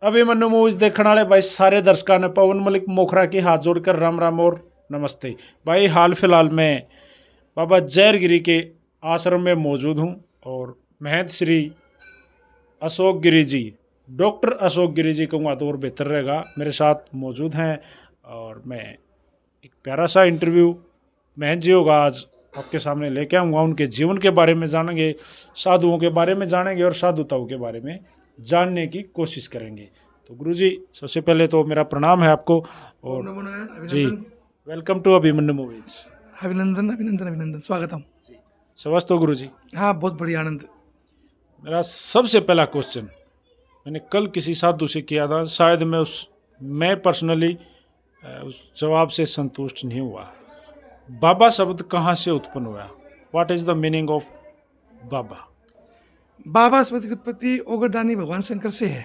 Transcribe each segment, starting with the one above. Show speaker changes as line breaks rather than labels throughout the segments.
Abhimanyu movies देखने वाले भाई सारे दर्शकों ने पवन मलिक मोखरा की हाथ जोड़कर राम राम और नमस्ते। भाई हाल फिलहाल में बाबा जैरगिरी के आश्रम में मौजूद हूँ और महंत श्री अशोक गिरी जी, डॉक्टर अशोक गिरी जी कहूँगा तो और बेहतर रहेगा, मेरे साथ मौजूद हैं। और मैं एक प्यारा सा इंटरव्यू महंत जी होगा आज आपके सामने लेके आऊँगा। उनके जीवन के बारे में जानेंगे, साधुओं के बारे में जानेंगे और साधुताओं के बारे में जानने की कोशिश करेंगे। तो गुरु जी, सबसे पहले तो मेरा प्रणाम है आपको और
नमो नारायण,
जी
अभिनंदन।
Welcome to Abhimanyu movies.
अभिनंदन अभिनंदन अभिनंदन, स्वागतम।
समझ तो गुरु जी,
हाँ, बहुत बढ़िया, आनंद।
मेरा सबसे पहला क्वेश्चन मैंने कल किसी साधु से किया था, शायद मैं पर्सनली उस जवाब से संतुष्ट नहीं हुआ। बाबा शब्द कहाँ से उत्पन्न हुआ? What is the meaning of baba?
बाबा शब्द की उत्पत्ति ओगरदानी भगवान शंकर से है।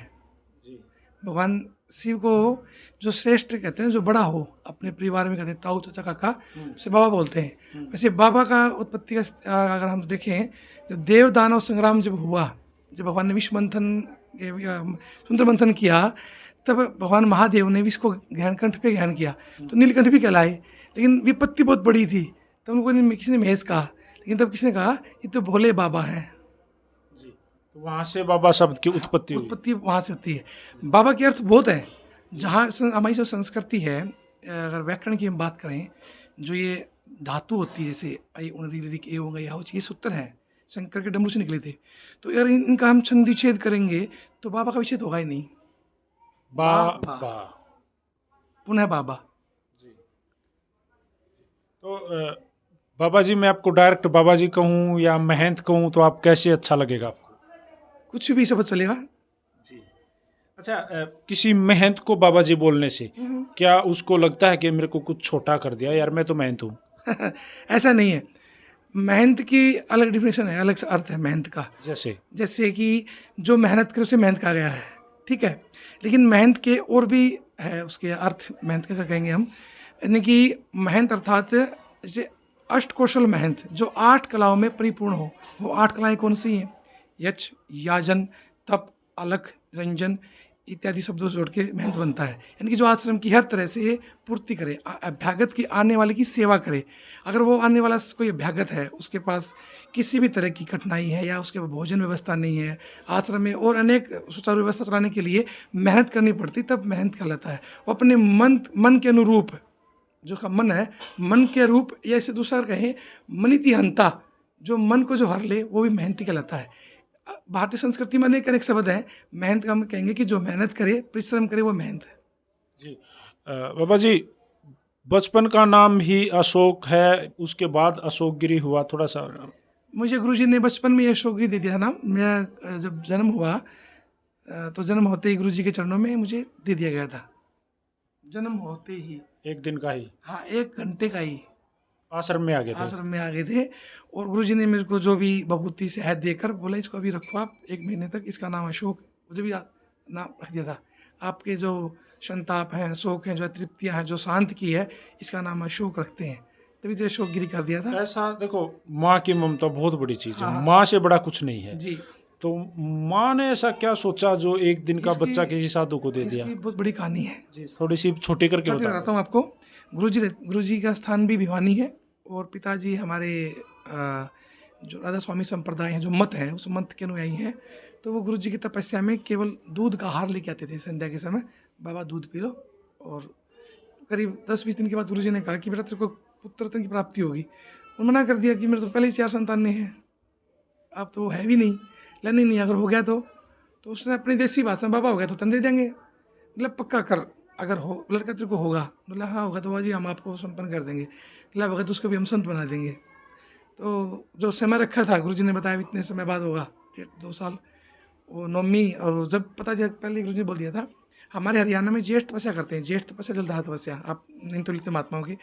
जी
भगवान शिव को जो श्रेष्ठ कहते हैं, जो बड़ा हो अपने परिवार में, कहते हैं ताऊ चाचा काका, उसे बाबा बोलते हैं। वैसे बाबा का उत्पत्ति का अगर हम देखें, जब देव दानव संग्राम जब हुआ, जब भगवान ने विश्व मंथन सुंदर मंथन किया, तब भगवान महादेव ने विष को ग्रहण कंठ पे ग्रहण किया, तो नीलकंठ भी कहलाए। लेकिन विपत्ति बहुत बड़ी थी, तब उनको किसी ने महेश कहा, लेकिन तब किसी ने कहा ये तो भोले बाबा हैं।
जी, तो वहाँ से बाबा शब्द की उत्पत्ति हुई।
उत्पत्ति वहाँ से होती है। बाबा के अर्थ बहुत है। जहाँ हमारी जो संस्कृति है, अगर व्याकरण की हम बात करें, जो ये धातु होती है, जैसे आई उणरी ऋक ए होगा या ये सूत्र हैं, शंकर के डमरू से निकले थे। तो अगर इनका हम संधि छेद करेंगे तो बाबा का विच्छेद होगा ही नहीं।
बाबा।
पुनः बाबा।
जी, तो बाबा जी, मैं आपको डायरेक्ट बाबा जी कहूँ या महंत कहूँ तो आप कैसे अच्छा लगेगा आपको?
कुछ भी शब्द चलेगा।
जी, अच्छा, किसी महंत को बाबा जी बोलने से क्या उसको लगता है कि मेरे को कुछ छोटा कर दिया, यार मैं तो महंत हूँ?
ऐसा नहीं है। मेहनत की अलग डिफिनेशन है, अलग सा अर्थ है मेहनत का। जैसे कि जो मेहनत करे उसे मेहनत कहा गया है, ठीक है। लेकिन मेहनत के और भी है उसके अर्थ, मेहनत का कहेंगे हम, यानी कि मेहनत अर्थात जैसे अष्ट कौशल मेहनत, जो 8 कलाओं में परिपूर्ण हो। वो 8 कलाएं कौन सी हैं? यक्ष, याजन, तप, अलख, रंजन इत्यादि शब्दों से जोड़ के मेहनत बनता है। यानी कि जो आश्रम की हर तरह से पूर्ति करे, अभ्यागत की आने वाले की सेवा करे। अगर वो आने वाला कोई अभ्यागत है, उसके पास किसी भी तरह की कठिनाई है या उसके भोजन व्यवस्था नहीं है, आश्रम में और अनेक सुचारू व्यवस्था चलाने के लिए मेहनत करनी पड़ती, तब मेहनत कहलाता है। वो अपने मन के अनुरूप, जो का मन है, मन के रूप, या इसे दूसरा कहें मनिति हंता, जो मन को जो हर ले, वो भी मेहनती कहलाता है। भारतीय संस्कृति में अनेक अनेक शब्द हैं। मेहनत का हम कहेंगे कि जो मेहनत करे, परिश्रम करे, वो मेहनत है।
जी, बाबा जी, बचपन का नाम ही अशोक है, उसके बाद अशोक गिरी हुआ, थोड़ा सा।
मुझे गुरुजी ने बचपन में अशोक गिरी दे दिया था नाम। मेरा जब जन्म हुआ तो जन्म होते ही गुरुजी के चरणों में मुझे दे दिया गया था। जन्म होते ही,
एक दिन का ही,
हाँ, 1 घंटे का ही
आश्रम में आ गए थे।
आश्रम में आ गए थे। और गुरुजी ने मेरे को जो भी बभूति शहद देकर बोला, इसको अभी रखो आप 1 महीने तक, इसका नाम अशोक, मुझे भी नाम रख दिया था। आपके जो संताप हैं, शोक हैं, जो तृप्तियाँ हैं, जो शांत की है, इसका नाम अशोक रखते हैं। तभी से अशोक गिरी कर दिया था।
ऐसा देखो, माँ की ममता बहुत बड़ी चीज़ है।
हाँ,
माँ से बड़ा कुछ नहीं है
जी।
तो माँ ने ऐसा क्या सोचा जो एक दिन का
इसकी-
बच्चा किसी साधु को दे दिया?
इसकी बहुत बड़ी कहानी है।
जी, थोड़ी सी छोटी करके
छोटी
बता
बताता हूँ आपको। गुरुजी का स्थान भी भिवानी है, और पिताजी हमारे जो राधा स्वामी संप्रदाय हैं, जो मत है, उस मत के अनुयायी हैं। तो वो गुरुजी की तपस्या में केवल दूध का आहार लेके आते थे संध्या के समय। बाबा दूध पी लो। और करीब 10-20 दिन के बाद गुरुजी ने कहा कि बेटा तेरे को पुत्र रत्न की प्राप्ति होगी। उन्होंने मना कर दिया कि मेरे तो पहले ही 4 संतानें हैं, अब तो वो है भी नहीं, लेनी नहीं, अगर हो गया तो उसने अपनी देसी भाषा में, बाबा हो गया तो तन दे देंगे। मतलब पक्का कर, अगर हो लड़का तेरे को होगा। बोला हाँ होगा तो बाजी हम आपको संपन्न कर देंगे। बोला होगा तो उसको भी हम संत बना देंगे। तो जो समय रखा था, गुरुजी ने बताया इतने समय बाद होगा, 1.5-2 साल, वो नवमी। और जब पता दिया, पहले गुरुजी ने बोल दिया था, हमारे हरियाणा में ज्येष्ठ तपस्या करते हैं, ज्येष्ठ तपस्या, जलधारा तपस्या, आप नहीं तो लिखते महात्माओं की।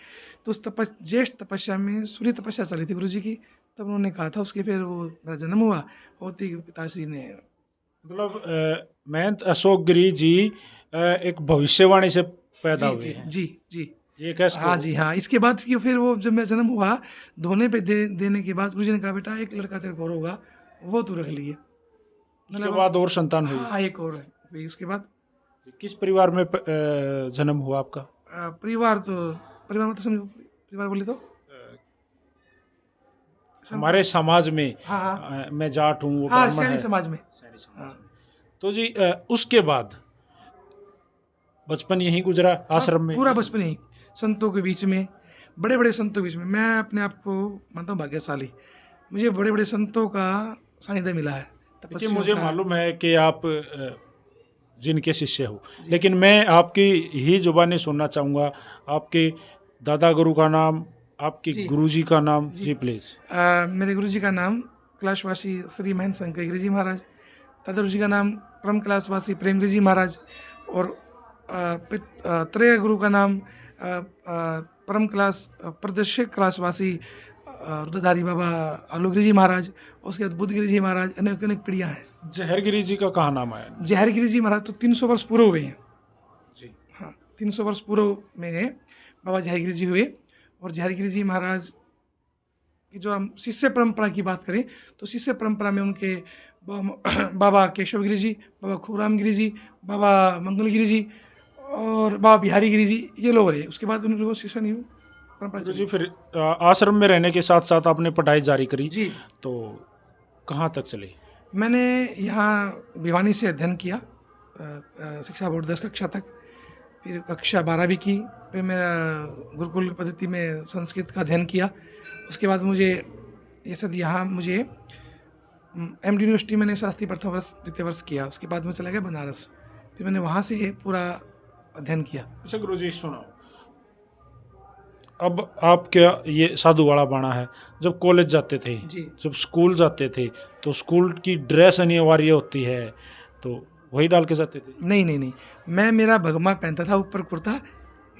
तो उस ज्येष्ठ तपस्या में सूर्य तपस्या चली थी गुरुजी की। तब उन्होंने कहा था, उसके फिर वो मेरा जन्म हुआ, होती पिताश्री ने।
मतलब महंत अशोक गिरी जी एक भविष्यवाणी से पैदा हुए
जी
हैं।
जी जी।
ये कैसे?
हाँ जी, हाँ। इसके बाद फिर वो जब मेरा जन्म हुआ, धोने पे देने के बाद गुरुजी ने कहा, बेटा एक लड़का तेरे को होगा, वो तू रख लिए।
उसके बाद और संतान हुई?
हाँ, एक और हुई उसके बाद।
किस परिवार में जन्म हुआ आपका?
परिवार मतलब परिवार बोले तो
हमारे समाज में
हाँ हाँ
मैं जाट हूँ, वो
हाँ,
ब्राह्मण
शहरी
है।
समाज में।
शहरी समाज
हाँ।
में। तो जी उसके बाद बचपन यहीं गुजरा आश्रम में?
पूरा बचपन ही संतों के बीच में, बड़े बड़े संतों के बीच में। मैं अपने आप को मानता हूँ भाग्यशाली, मुझे बड़े बड़े संतों का सानिध्य मिला है।
देखिए,
तपस्वियों
मुझे
का।
मालूम है कि आप जिनके शिष्य हो, लेकिन मैं आपकी ही जुबानी सुनना चाहूँगा। आपके दादा गुरु का नाम, आपके
जी
गुरुजी का नाम
जी
जी प्लीज।
मेरे गुरुजी का नाम कैलाशवासी श्री महेंद्र शंकर गिरी जी महाराज, दादा गुरुजी का नाम परम कैलाशवासी प्रेम गिरी जी महाराज, और त्रय गुरु का नाम परम कैलाश प्रदर्शक कैलाशवासी रुद्रधारी बाबा आलोक जी महाराज, उसके बाद बुद्ध गिरी जी महाराज, अनेक अनेक पीढ़ियाँ हैं।
जहरगिरी जी का कहाँ नाम आया?
जहर गिरी जी महाराज तो 300 वर्ष पूरे हुए हैं।
जी।
हाँ, 300 वर्ष पूर्व में गए बाबा जहरगिरी जी हुए। और जहरगिरी जी महाराज की जो हम शिष्य परंपरा की बात करें तो शिष्य परंपरा में उनके बाबा केशव गिरी जी, बाबा खूराम गिरी जी, बाबा मंगल गिरी जी और बाबा बिहारी गिरी जी, ये लोग रहे। उसके बाद उन लोगों को शिष्य नहीं हुई, परंपरा
गुरु
चली।
जी, फिर आश्रम में रहने के साथ साथ आपने पढ़ाई जारी करी,
जी,
तो कहाँ तक चली?
मैंने यहाँ भिवानी से अध्ययन किया शिक्षा बोर्ड 10 कक्षा तक, फिर कक्षा 12 भी की, फिर मेरा गुरुकुल पद्धति में संस्कृत का अध्ययन किया। उसके बाद मुझे ये सब यहाँ मुझे एमडी यूनिवर्सिटी मैंने शास्त्री प्रथम वर्ष द्वितीय वर्ष किया। उसके बाद मैं चला गया बनारस, फिर मैंने वहाँ से पूरा अध्ययन किया।
अच्छा गुरु जी सुनो, अब आप क्या ये साधुवाड़ा बाणा है, जब कॉलेज जाते थे,
जी
जब स्कूल जाते थे, तो स्कूल की ड्रेस अनिवार्य होती है, तो वही डाल के जाते थे?
नहीं नहीं नहीं, मैं मेरा भगमा पहनता था, ऊपर कुर्ता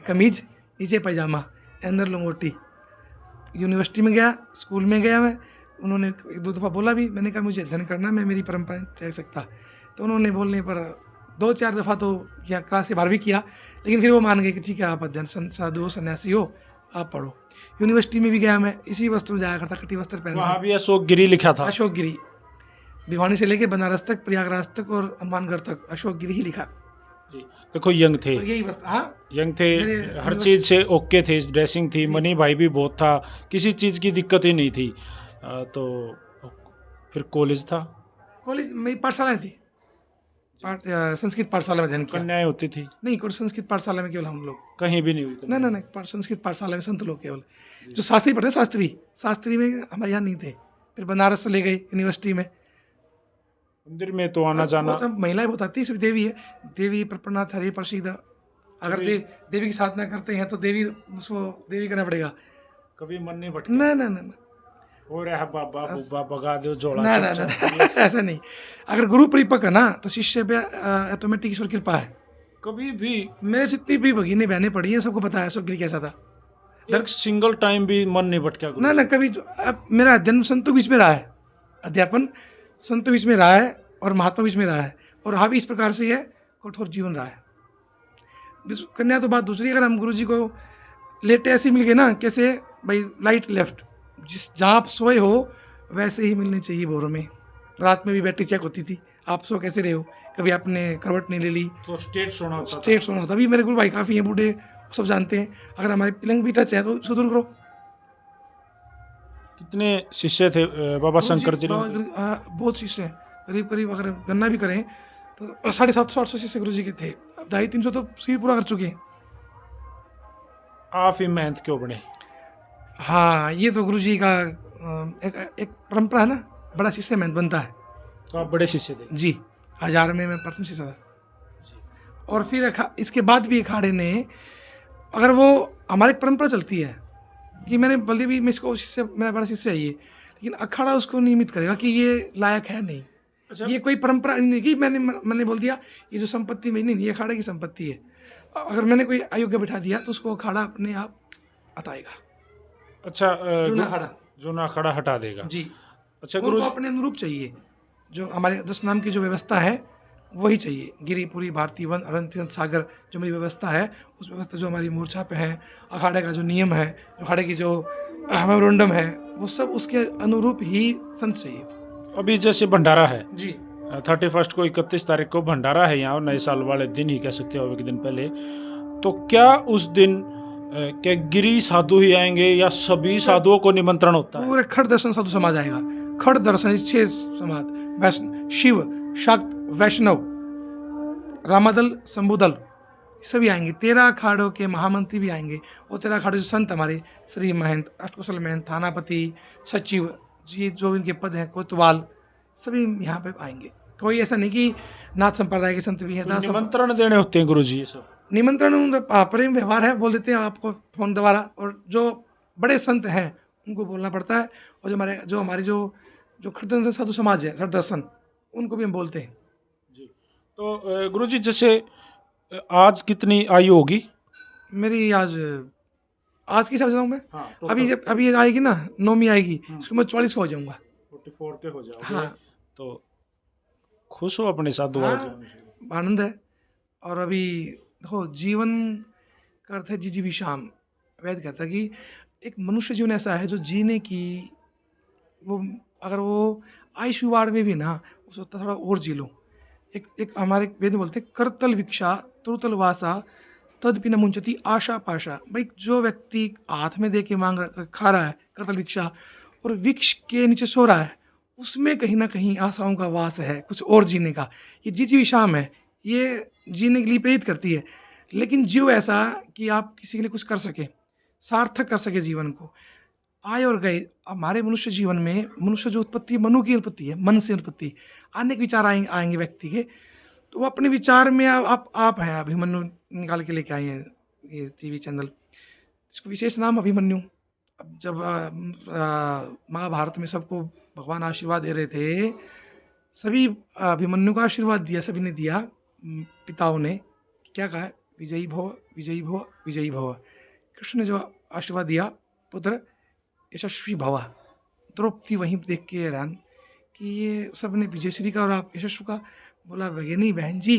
कमीज, नीचे पैजामा, अंदर लंगोटी। यूनिवर्सिटी में गया, स्कूल में गया मैं, उन्होंने 1-2 दफ़ा बोला भी, मैंने कहा मुझे अध्ययन करना, मैं मेरी परंपरा नहीं त्याग सकता। तो उन्होंने बोलने पर 2-4 दफ़ा तो यहाँ क्लास से बाहर भी किया, लेकिन फिर वो मान गए कि ठीक है आप अध्ययन साधु हो, सन्यासी हो, आप पढ़ो। यूनिवर्सिटी में भी गया मैं, इसी वस्त्र में जाया करता, कटी वस्त्र पहन
वहाँ भी अशोक गिरी लिखा था?
अशोक गिरी, भिवानी से लेके बनारस तक, प्रयागराज तक और हनुमानगढ़ तक अशोक गिरी ही लिखा।
जी। देखो यंग थे,
और यही वस्त्र, हाँ
यंग थे,
मेरे
हर चीज़ से ओके थे, ड्रेसिंग थी,
जी।
मनी भाई भी बहुत था, किसी चीज़ की दिक्कत ही नहीं थी। तो फिर कॉलेज था,
कॉलेज मेरी पाठशालाएँ थी, संस्कृत पाठशाला में अध्ययन किया।
कन्याएं होती थी?
नहीं, कोई संस्कृत पाठशाला में केवल हम लोग,
कहीं भी नहीं हुई
नहीं नहीं नहीं, संस्कृत पाठशाला में संत लोग केवल, जो शास्त्री पढ़ते हैं, शास्त्री में हमारे यहाँ नहीं थे। फिर बनारस से ले गए यूनिवर्सिटी में।
मंदिर में तो आना जाना,
बहुत महिलाएं बहुत आती है, सिर्फ देवी है, देवी प्रपन्नाथ हरे प्रसिद्ध। अगर देवी की साधना करते हैं तो देवी, उसको देवी करना पड़ेगा।
कभी मन नहीं भटका?
ना ना ना ना
हो रहा है बाबा बुब्बा भगा दो जोड़ा
ना ना ना, ऐसा नहीं। अगर गुरु परिपक्व है ना तो शिष्य पे ऑटोमेटिक ईश्वर कृपा है।
कभी भी
मेरे जितनी भी भगिनी बहनें पढ़ी हैं, सबको पता है अशोक गिरी कैसा था।
एक सिंगल टाइम भी मन नहीं भटका?
ना ना, कभी अब मेरा अध्ययन संतों के बीच में रहा है, अध्यापन संतों के बीच में रहा है और महात्मा बीच में रहा है, और हाँ भी इस प्रकार से है, कठोर जीवन रहा है। कन्या तो बात दूसरी, अगर हम गुरु जी को लेटे ऐसे मिल गए ना, कैसे भाई लाइट लेफ्ट, जहाँ आप सोए हो वैसे ही मिलनी चाहिए भोरों में। रात में भी बैटरी चेक होती थी, आप सो कैसे रहे हो, कभी आपने करवट नहीं ले ली,
तो स्ट्रेट सोना होता था?
स्ट्रेट सोना होता। अभी मेरे गुरु भाई काफ़ी हैं बूढ़े, सब जानते हैं, अगर हमारे पलंग भी टच है तो उसको दूर करो।
कितने शिष्य थे बाबा शंकर जी?
बहुत शिष्य हैं, करीब करीब अगर गणना भी करें तो 750-800 शिष्य गुरु जी के थे। अब 250-300 तो सीट पूरा कर चुके हैं।
आप ही मेहनत क्यों बने?
हाँ, ये तो गुरु जी का एक परंपरा है ना, बड़ा शिष्य मेहनत बनता है।
तो आप बड़े शिष्य थे?
जी, 1000 में मैं प्रथम शिष्य था। और फिर इसके बाद भी अखाड़े ने, अगर वो हमारी परंपरा चलती है कि मैंने बल्कि भी मैं इसको शिष्य, मेरा बड़ा शिष्य है ये, लेकिन अखाड़ा उसको नियमित करेगा कि ये लायक है नहीं।
अच्छा।
ये कोई परंपरा नहीं कि मैंने बोल दिया ये जो संपत्ति मेरी नहीं, ये अखाड़े की संपत्ति है। अगर मैंने कोई अयोग्य बिठा दिया तो उसको अखाड़ा अपने आप हटाएगा।
अच्छा,
जो
ना अखाड़ा हटा देगा
जी।
अच्छा
गुरु
गुरु
को अपने अनुरूप चाहिए, जो हमारे 10 नाम की जो व्यवस्था है वही चाहिए। गिरिपुरी, भारती वन, अरंत सागर जो मेरी व्यवस्था है, उस व्यवस्था जो हमारी मोर्चा पे है, अखाड़े का जो नियम है, अखाड़े की जो मेमोरेंडम है, वो सब उसके अनुरूप ही संत चाहिए।
अभी जैसे भंडारा है,
जी,
31 को 31 तारीख को भंडारा है यहाँ, नए साल वाले दिन ही कह सकते हो, एक दिन पहले। तो क्या उस दिन क्या गिरी साधु ही आएंगे या सभी साधुओं को निमंत्रण होता है?
पूरे खड़ दर्शन साधु समाज आएगा। खड़ दर्शन 6 समाज, वैष्णव, शिव, शाक्त, वैष्णव, रामादल, शंभुदल, सभी आएंगे। 13 अखाड़ों के महामंत्री भी आएंगे, और 13 अखाड़ों से संत हमारे श्री महंत, अष्टकुशल महंत, थानापति, सचिव जी, जो इनके पद हैं, कोतवाल, सभी यहाँ पे आएंगे। कोई ऐसा नहीं कि नाथ संप्रदाय के संत भी हैं।
तो निमंत्रण देने होते हैं गुरु जी? ये सब
निमंत्रण प्रेम व्यवहार है, बोल देते हैं आपको फोन द्वारा, और जो बड़े संत हैं उनको बोलना पड़ता है, और जो हमारे जो खड़दर्शन साधु समाज है, खड़दर्शन, उनको भी हम बोलते हैं
जी। तो गुरु जी, जैसे आज कितनी आयु होगी
मेरी? आज की हिसाब से मैं,
हाँ,
अभी आएगी ना, 9वीं आएगी, इसको मैं 44 का हो जाऊंगा।
44 के हो जाओगे।
हाँ।
तो खुश हो अपने साथ दोबारा जीवन से?
आनंद है। और अभी देखो, जीवन का अर्थ है जी भी शाम। वैद कहता है कि एक मनुष्य जीवन ऐसा है जो जीने की, वो अगर वो आयुष्यवाड़ में भी ना, उसको थोड़ा और जी लो। एक हमारे वेद में बोलते हैं, करतल भिक्षा तुरतल वासा तदपि न मुंचती आशा पाशा। भाई, जो व्यक्ति हाथ में दे के खा रहा है करतल भिक्षा, और वृक्ष के नीचे सो रहा है, उसमें कहीं ना कहीं आशाओं का वास है, कुछ और जीने का। ये जी शाम है, ये जीने के लिए प्रेरित करती है। लेकिन जीव ऐसा कि आप किसी के लिए कुछ कर सके, सार्थक कर सके जीवन को। आए और गए, हमारे मनुष्य जीवन में, मनुष्य जो उत्पत्ति, मनु की उत्पत्ति है, मन से उत्पत्ति, अनेक विचार आएंगे व्यक्ति के। तो वो अपने विचार में आप हैं, अभिमन्यु निकाल के लेके आए हैं ये टीवी चैनल, इसको विशेष नाम अभिमन्यु। अब जब महाभारत में सबको भगवान आशीर्वाद दे रहे थे, सभी अभिमन्यु का आशीर्वाद दिया, सभी ने दिया, पिताओं ने क्या कहा? विजयी भव, विजयी भव, विजयी भव। कृष्ण ने जो आशीर्वाद दिया, पुत्र यशस्वी भव। द्रौपदी वहीं देख के हैरान कि ये सब ने विजय श्री का और आप यशस्वी का। बोला, भगिनी बहन जी,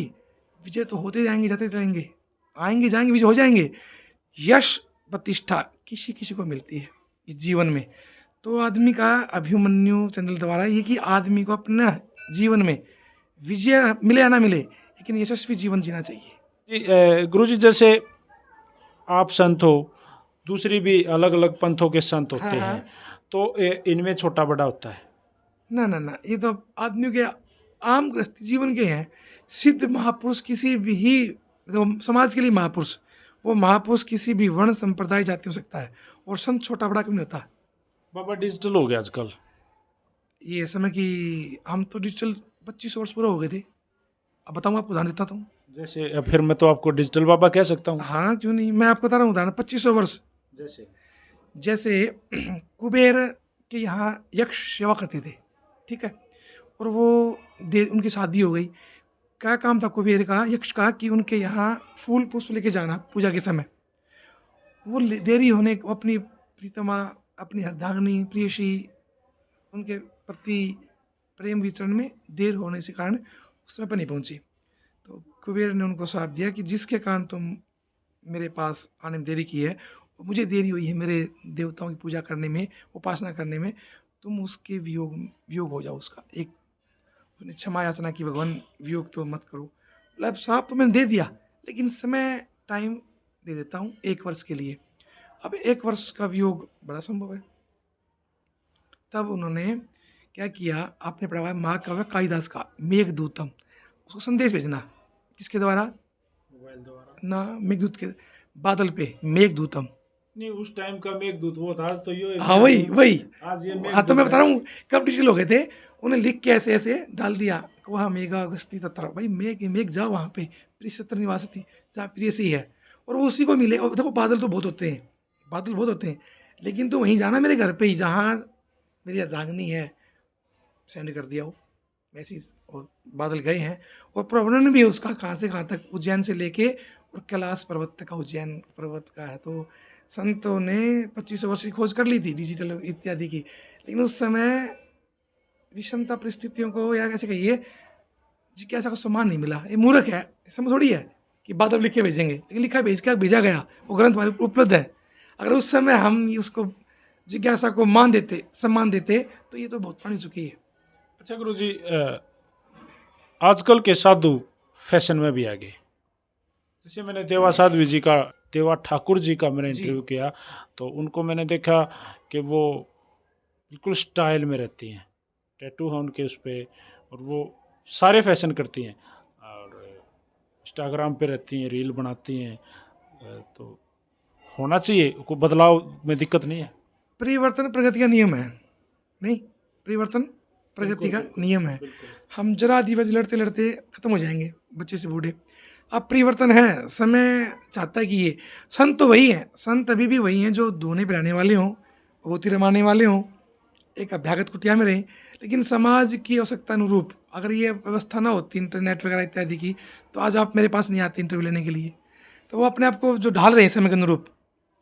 विजय तो होते जाएंगे, जाते जाएंगे, आएंगे जाएंगे, विजय हो जाएंगे। यश प्रतिष्ठा किसी किसी को मिलती है इस जीवन में। तो आदमी का अभिमन्यु चंद्र द्वारा ये कि आदमी को अपना जीवन में विजय मिले या ना मिले, लेकिन यशस्वी जीवन जीना चाहिए।
गुरु जी, जैसे आप संत हो, दूसरी भी अलग अलग पंथों के संत होते
हाँ,
हैं, तो इनमें छोटा बड़ा होता है?
ना, ये तो आदमियों के आम गृहस्थी जीवन के हैं। सिद्ध महापुरुष किसी भी तो समाज के लिए महापुरुष, वो महापुरुष किसी भी वर्ण संप्रदाय जाति हो सकता है, और संत छोटा बड़ा क्यों नहीं होता।
बाबा, डिजिटल हो गया आजकल
ये समय कि हम तो डिजिटल 25 वर्ष पूरा हो गए थे। अब बताऊँ, आपको उदाहरण देता हूँ।
जैसे फिर मैं तो आपको डिजिटल बाबा कह सकता हूँ?
हाँ, क्यों नहीं, मैं आपको बता रहा हूँ उदाहरण। 2500 वर्ष जैसे कुबेर के यहाँ यक्ष सेवा करते थे, ठीक है, और वो उनकी शादी हो गई। क्या काम था कुबेर का, यक्ष का, कि उनके यहाँ फूल पुष्प लेके जाना पूजा के समय। वो देरी होने को अपनी प्रीतमा, अपनी अर्धांगिनी, प्रियसी, उनके प्रति प्रेम विचरण में देर होने से कारण उस समय पर नहीं पहुंची। तो कुबेर ने उनको श्राप दिया कि जिसके कारण तुम मेरे पास आने में देरी की है, मुझे देरी हुई है मेरे देवताओं की पूजा करने में, उपासना करने में, तुम उसके वियोग हो जाओ। उसका एक उसने क्षमा याचना की, भगवान वियोग तो मत करो। मतलब श्राप तो मैंने दे दिया, लेकिन समय टाइम दे देता हूँ 1 वर्ष के लिए। अब 1 वर्ष का वियोग बड़ा संभव है। तब उन्होंने क्या किया, आपने पढ़ा हुआ है महाकाव्य कालिदास का मेघदूतम, उसको संदेश भेजना। किसके द्वारा?
मोबाइल द्वारा
ना, मेघदूत के बादल पे मेघदूतम।
नहीं, उस टाइम का मेघदूत वो था, आज तो ये।
हाँ, वही।
आज ये
हाँ, तो मैं बता रहा हूँ कब डिजिटल हो गए थे। उन्हें लिख के ऐसे ऐसे डाल दिया, वहाँ मेघा अगस्ती तत्र। भाई, मेघ जाओ वहाँ पे, प्रियसत्र निवासती, जहाँ प्रिय से ही है, और वो उसी को मिले। और देखो, बादल तो बहुत होते हैं, लेकिन तो वहीं जाना मेरे घर पे ही, जहाँ मेरी अर्धांगिनी है, सेंड कर दिया वो मैसेज। और बादल गए हैं, और प्रवर्णन भी है उसका, कहाँ से कहाँ तक, उज्जैन से लेके और कैलाश पर्वत तक का, उज्जैन पर्वत का है। तो संतों ने 2500 वर्ष की खोज कर ली थी डिजिटल इत्यादि की, लेकिन उस समय विषमता परिस्थितियों को, या कैसे कहिए, जिज्ञासा को सम्मान नहीं मिला। ये मूर्ख है, समय थोड़ी है कि बादल लिख के भेजेंगे, लेकिन लिखा भेजा गया, वो ग्रंथ हमारे उपलब्ध है। अगर उस समय हम उसको जिज्ञासा को मान देते, सम्मान देते, तो ये तो बहुत पुरानी चुकी है।
अच्छा गुरु जी, आजकल के साधु फैशन में भी आ गए। जैसे मैंने देवा ठाकुर जी का मैंने
जी।
इंटरव्यू किया, तो उनको मैंने देखा कि वो बिल्कुल स्टाइल में रहती हैं, टैटू है उनके उस पे, और वो सारे फैशन करती हैं और इंस्टाग्राम पे रहती हैं, रील बनाती हैं। तो होना चाहिए, कोई बदलाव में दिक्कत नहीं है।
परिवर्तन प्रगति का नियम है, नहीं, परिवर्तन प्रगति का नियम है। हम जरा दिवस लड़ते लड़ते खत्म हो जाएंगे, बच्चे से बूढ़े। अब परिवर्तन है, समय चाहता है कि ये संत तो वही हैं, संत अभी भी वही हैं जो धोने पिलाने वाले हों, पोती रमाने वाले हों, एक अभ्यागत कुटिया में रहें। लेकिन समाज की आवश्यकता अनुरूप अगर ये व्यवस्था ना होती इंटरनेट वगैरह इत्यादि की, तो आज आप मेरे पास नहीं आते इंटरव्यू लेने के लिए। तो वो अपने आप को जो ढाल रहे हैं समय के अनुरूप,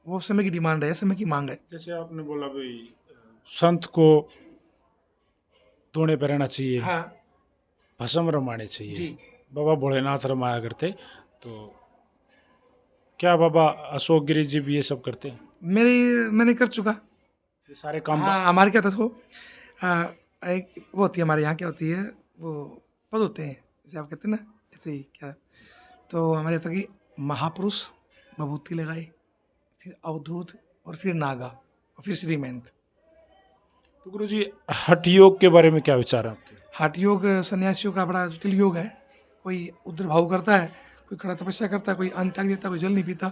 वो समय की डिमांड है, समय की मांग है।
जैसे आपने बोला भाई संत को धोने पे रहना चाहिए,
हाँ
भस्म रमाने चाहिए,
जी।
बाबा भोलेनाथ रमाया करते, तो क्या बाबा अशोक गिरी जी भी ये सब करते हैं?
मैंने कर चुका।
ये सारे काम
हाँ, हमारे क्या था वो, एक वो होती है हमारे यहाँ, क्या होती है वो, पद होते हैं जैसे आप कहते हैं ना, ऐसे ही क्या, तो हमारे यहाँ था कि महापुरुष विभूति लगाए, फिर अवधूत, और फिर नागा, और फिर श्रीमंत।
तो गुरु जी हठ योग के बारे में क्या विचार है आपके?
हठ योग सन्यासियों का बड़ा जटिल योग है। कोई उद्रभाव करता है, कोई खड़ा तपस्या करता है, कोई अन्न त्याग देता है, कोई जल नहीं पीता।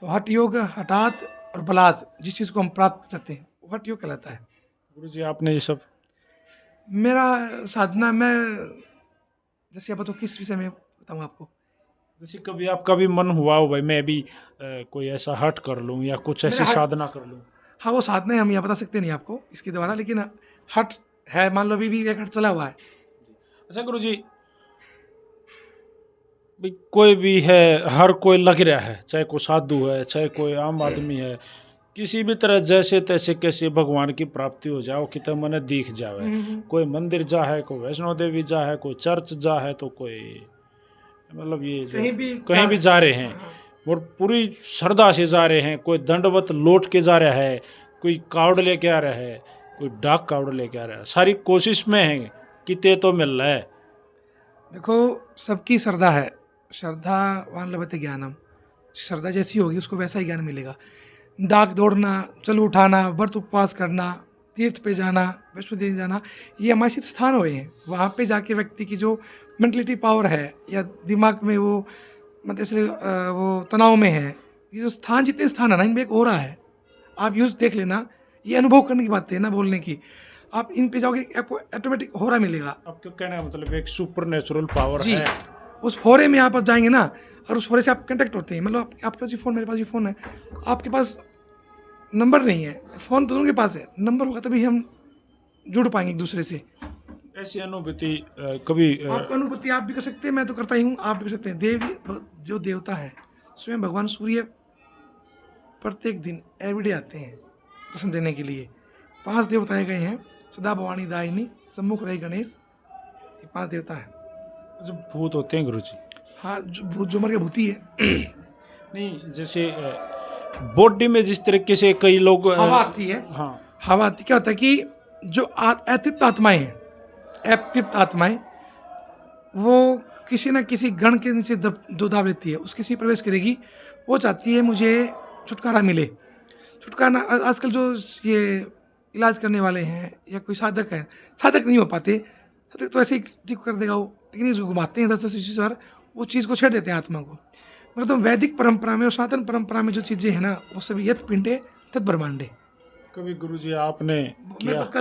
तो हठ योग हठात और बलात् जिस चीज़ को हम प्राप्त करते हैं वो हठ योग कहलाता है।
गुरु जी आपने ये सब,
मेरा साधना, मैं जैसे आप बताओ किस विषय में बताऊँ आपको?
जैसे कभी आपका भी मन हुआ हो भाई मैं भी कोई ऐसा हठ कर लूँ या कुछ ऐसी
मेरा हठ,
साधना कर लूँ?
हाँ वो साधना हम यहाँ बता सकते नहीं आपको इसके द्वारा, लेकिन हठ है, मान लो अभी भी एक हठ चला हुआ है।
अच्छा गुरु जी, भाई कोई भी है, हर कोई लग रहा है, चाहे कोई साधु है, चाहे कोई आम आदमी है, किसी भी तरह जैसे तैसे कैसे भगवान की प्राप्ति हो जाओ, कि मन दिख जावे। कोई मंदिर जा है, कोई वैष्णो देवी जा है, कोई चर्च जा है, तो कोई मतलब ये जो कहीं भी जा रहे हैं और पूरी श्रद्धा से जा रहे हैं। कोई दंडवत लौट के जा रहा है, कोई कावड़ लेके आ रहा है, कोई डाक कावड़ लेके आ रहा है, सारी कोशिश में है किते तो मिल रहा है।
देखो सबकी श्रद्धा है, श्रद्धावान लभते ज्ञानम, श्रद्धा जैसी होगी उसको वैसा ही ज्ञान मिलेगा। डाक दौड़ना, चल उठाना, व्रत उपवास करना, तीर्थ पे जाना, वैष्णो देवी जाना, ये हमारे सिद्ध स्थान हुए हैं। वहाँ पे जाके व्यक्ति की जो मेंटलिटी पावर है या दिमाग में वो मतलब ऐसे वो तनाव में है, ये जो स्थान, जितने स्थान है ना, इनमें एक हो रहा है। आप यूज देख लेना, ये अनुभव करने की बात है ना, बोलने की। आप इन पे जाओगे आपको ऑटोमेटिक हो रहा मिलेगा।
आपको कहना है मतलब एक सुपर नेचुरल पावर
जी,
है।
उस होरे में आप जाएंगे ना, और उस होरे से आप कंटेक्ट होते हैं। मतलब आपके पास ये फ़ोन, मेरे पास ये फ़ोन है, आपके पास नंबर नहीं है, फ़ोन तो उनके पास है, नंबर होगा तभी हम जुड़ पाएंगे एक दूसरे से।
ऐसी अनुभूति कभी
आपको अनुभूति आप भी कर सकते हैं, मैं तो करता ही हूँ, आप भी कर सकते हैं। देवी जो देवता है, स्वयं भगवान सूर्य प्रत्येक दिन एवरीडे आते हैं दर्शन देने के लिए। 5 देव बताए गए हैं, सदा भवानी दायिनी, सम्मुख रहे गणेश, ये 5 देवता हैं।
जो भूत होते हैं गुरु जी,
हाँ, जो मर के भूती है।
नहीं जैसे बॉडी में जिस तरीके से कई लोग
हवा आती है,
हाँ,
हवा आती, क्या होता है कि जो अतृप्त आत्माएं हैं, अतृप्त आत्माएं, वो किसी न किसी गण के नीचे जो दाब लेती है, उसके नीचे प्रवेश करेगी। वो चाहती है मुझे छुटकारा मिले। छुटकारा आजकल जो ये इलाज करने वाले हैं या कोई साधक है, साधक नहीं हो पाते, साधक तो ऐसे ही ठीक कर देगा वो, लेकिन ये जो घुमाते हैं 10-10 20 बार, वो चीज़ को छेड़ देते हैं आत्मा को। मतलब तो वैदिक परंपरा में और सनातन परंपरा में जो चीज़ें हैं ना, वो सभी यत पिंडे तत् ब्रह्मांडे।
कभी गुरु जी आपने
मैं
किया
तो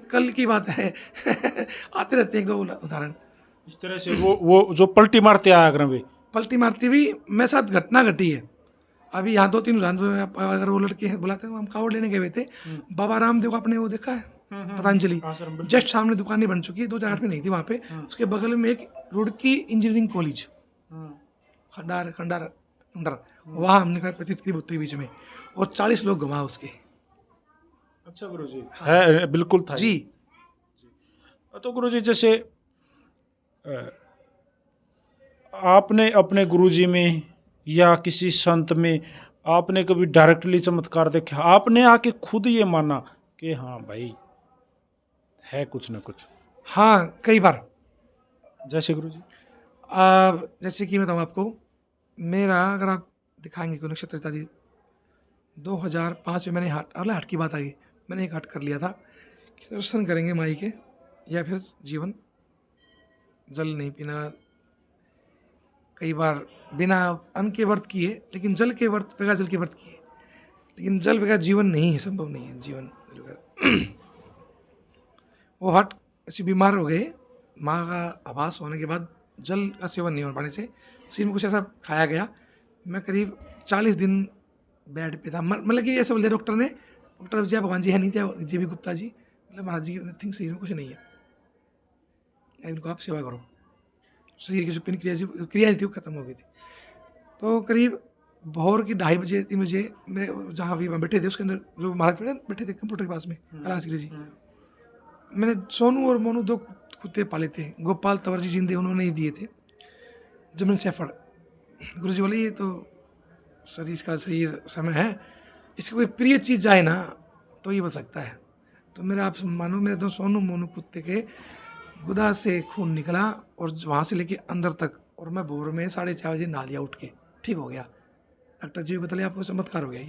कल की बात है आते रहते हैं 1-2 उदाहरण
इस तरह से, वो जो पलटी मारते आया अगर भी
पलटी मारती हुई मेरे साथ घटना घटी है। अभी यहाँ 2-3 उदाहरण, अगर वो लड़के हैं बुलाते हैं, हम कावड़ लेने गए हुए थे। बाबा रामदेव को आपने वो देखा है, पतंजलि, जस्ट सामने दुकानें बन चुकी है, 2008 में नहीं थी वहाँ पे। उसके बगल में एक रुड़की इंजीनियरिंग कॉलेज, खंडार, वहाँ हमने कहा व्यतीत की बुत्ती बीच में, और 40 लोग घुमा उसके।
अच्छा गुरु जी, है बिल्कुल था
जी।
तो गुरु जी जैसे आपने अपने गुरु जी में या किसी संत में आपने कभी डायरेक्टली चमत्कार देखा, आपने आके खुद ये माना कि हाँ भाई है कुछ ना कुछ?
हाँ, कई बार
जैसे गुरु जी?
जैसे कि मैं बताऊँ आपको, मेरा अगर आप दिखाएंगे कोई नक्षत्र इत्यादि, 2005 में मैंने हाट की बात आ गई, मैंने एक हाट कर लिया था कि दर्शन करेंगे माई के, या फिर जीवन, जल नहीं पीना, कई बार बिना अन्न के व्रत किए, लेकिन जल के व्रत, बगैर जल के व्रत किए, लेकिन जल बगैर जीवन नहीं है, संभव नहीं है जीवन जल बगैर। वो हट ऐसे बीमार हो गए, माँ का आभास होने के बाद जल का सेवन नहीं हो पाने से शरीर में कुछ ऐसा खाया गया, मैं करीब 40 दिन बेड पे था। मतलब कि ऐसे बोल दिया डॉक्टर ने, डॉक्टर जय भगवान जी है नहीं, जय जी भी गुप्ता जी, मतलब महाराज जी थिंक शरीर में कुछ नहीं है, इनको आप सेवा करो। शरीर की जो पिन क्रिया थी वो खत्म हो गई थी। तो करीब भोर की 2:30 बजे 3 बजे मेरे जहाँ भी बैठे थे उसके अंदर, जो महाराज बैठे थे कंप्यूटर के पास में, कैलाशगिरी जी, मैंने सोनू और मोनू 2 कुत्ते पाले थे, गोपाल तंवर जी जिंदे उन्होंने ही दिए थे, जर्मन शेफर्ड। गुरु जी बोले ये तो सर इसका सही समय है, इसकी कोई प्रिय चीज़ जाए ना तो ये बच सकता है। तो मेरा आप मानो, मेरे तो सोनू मोनू कुत्ते के गुदा से खून निकला और वहाँ से लेके अंदर तक, और मैं भोर में 4:30 बजे नहा लिया उठ के, ठीक हो गया। डॉक्टर जी बता आपको चमत्कार हो गया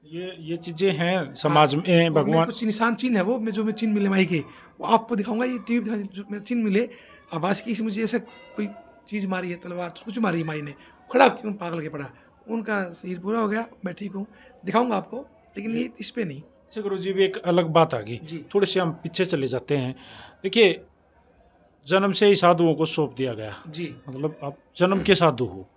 ये चीजें हैं समाज में।
और मेरे
भगवान
कुछ निशान चिन्ह है, वो मैं जो मैं चिन्ह मिले माई के, वो आपको दिखाऊंगा। ये टीवी जो मेरे चिन्ह मिले, आवाज़ की मुझे ऐसा कोई चीज़ मारी है, तलवार कुछ मारी है माई ने, खड़ा क्यों पागल के पड़ा, उनका शरीर पूरा हो गया, मैं ठीक हूँ, दिखाऊंगा आपको, लेकिन ये इस पे नहीं।
अच्छा गुरु जी, भी एक अलग बात आ गई
जी
थोड़ी सी, हम पीछे चले जाते हैं। देखिए, जन्म से ही साधुओं को सौंप दिया गया,
जी
मतलब आप जन्म के साधु हो,